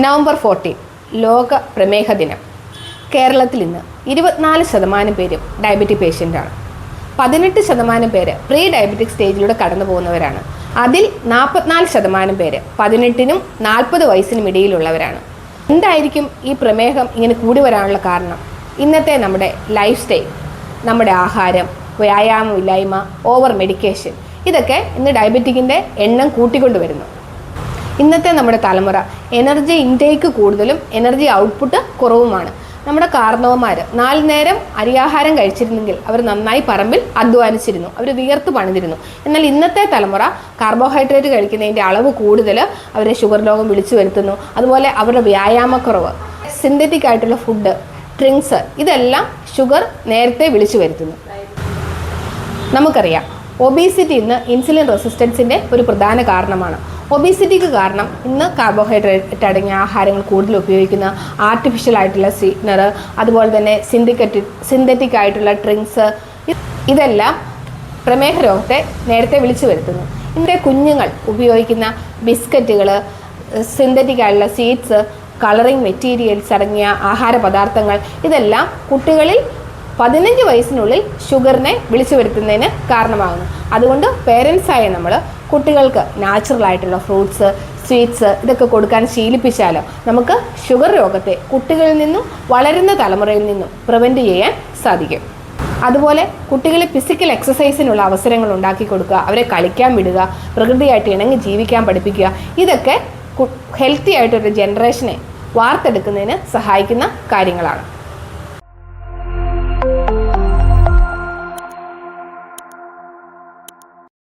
November 14 ലോക പ്രമേഹ ദിനം. കേരളത്തിൽ ഇന്ന് 24% പേരും ഡയബറ്റിക് പേഷ്യൻ്റാണ്. 18% പേര് പ്രീ ഡയബറ്റിക് സ്റ്റേജിലൂടെ കടന്നു പോകുന്നവരാണ്. അതിൽ 44% പേര് 18നും 40 വയസ്സിനും ഇടയിലുള്ളവരാണ്. എന്തായിരിക്കും ഈ പ്രമേഹം ഇങ്ങനെ കൂടി വരാനുള്ള കാരണം? ഇന്നത്തെ നമ്മുടെ ലൈഫ് സ്റ്റൈൽ, നമ്മുടെ ആഹാരം, വ്യായാമമില്ലായ്മ, ഓവർ മെഡിക്കേഷൻ, ഇതൊക്കെ ഇന്ന് ഡയബറ്റിക്കിൻ്റെ എണ്ണം കൂട്ടിക്കൊണ്ടുവരുന്നു. ഇന്നത്തെ നമ്മുടെ തലമുറ എനർജി ഇൻടേക്ക് കൂടുതലും എനർജി ഔട്ട്പുട്ട് കുറവുമാണ്. നമ്മുടെ കാരണവന്മാർ 4 നേരം അരിയാഹാരം കഴിച്ചിരുന്നെങ്കിൽ അവർ നന്നായി പറമ്പിൽ അധ്വാനിച്ചിരുന്നു, അവർ വിയർത്ത് പണിതിരുന്നു. എന്നാൽ ഇന്നത്തെ തലമുറ കാർബോഹൈഡ്രേറ്റ് കഴിക്കുന്നതിൻ്റെ അളവ് കൂടുതൽ അവരെ ഷുഗർ രോഗം വിളിച്ചു വരുത്തുന്നു. അതുപോലെ അവരുടെ വ്യായാമക്കുറവ്, സിന്തറ്റിക് ആയിട്ടുള്ള ഫുഡ്, ഡ്രിങ്ക്സ്, ഇതെല്ലാം ഷുഗർ നേരത്തെ വിളിച്ചു വരുത്തുന്നു. നമുക്കറിയാം, ഒബീസിറ്റി ഇന്ന് ഇൻസുലിൻ റെസിസ്റ്റൻസിൻ്റെ ഒരു പ്രധാന കാരണമാണ്. ഒബീസിറ്റിക്ക് കാരണം ഇന്ന് കാർബോഹൈഡ്രേറ്റ് അടങ്ങിയ ആഹാരങ്ങൾ കൂടുതൽ ഉപയോഗിക്കുന്ന ആർട്ടിഫിഷ്യൽ ആയിട്ടുള്ള സ്വീറ്റ്നർ, അതുപോലെ തന്നെ സിന്തറ്റിക് ആയിട്ടുള്ള ഡ്രിങ്ക്സ്, ഇതെല്ലാം പ്രമേഹ രോഗത്തെ നേരത്തെ വിളിച്ചു വരുത്തുന്നു. ഇന്നത്തെ കുഞ്ഞുങ്ങൾ ഉപയോഗിക്കുന്ന ബിസ്ക്കറ്റുകൾ, സിന്തറ്റിക് ആയിട്ടുള്ള സ്വീറ്റ്സ്, കളറിങ് മെറ്റീരിയൽസ് അടങ്ങിയ ആഹാര പദാർത്ഥങ്ങൾ, ഇതെല്ലാം കുട്ടികളിൽ 15 വയസ്സിനുള്ളിൽ ഷുഗറിനെ വിളിച്ചു വരുത്തുന്നതിന് കാരണമാകുന്നു. അതുകൊണ്ട് പേരൻസായ നമ്മൾ കുട്ടികൾക്ക് നാച്ചുറൽ ആയിട്ടുള്ള ഫ്രൂട്ട്സ്, സ്വീറ്റ്സ്, ഇതൊക്കെ കൊടുക്കാൻ ശീലിപ്പിച്ചാലോ നമുക്ക് ഷുഗർ രോഗത്തെ കുട്ടികളിൽ നിന്നും വളരുന്ന തലമുറയിൽ നിന്നും പ്രിവെൻറ്റ് ചെയ്യാൻ സാധിക്കും. അതുപോലെ കുട്ടികളെ ഫിസിക്കൽ എക്സസൈസിനുള്ള അവസരങ്ങൾ ഉണ്ടാക്കി കൊടുക്കുക, അവരെ കളിക്കാൻ വിടുക, പ്രകൃതിയായിട്ട് ഇണങ്ങി ജീവിക്കാൻ പഠിപ്പിക്കുക, ഇതൊക്കെ ഹെൽത്തി ആയിട്ടൊരു ജനറേഷനെ വാർത്തെടുക്കുന്നതിന് സഹായിക്കുന്ന കാര്യങ്ങളാണ്.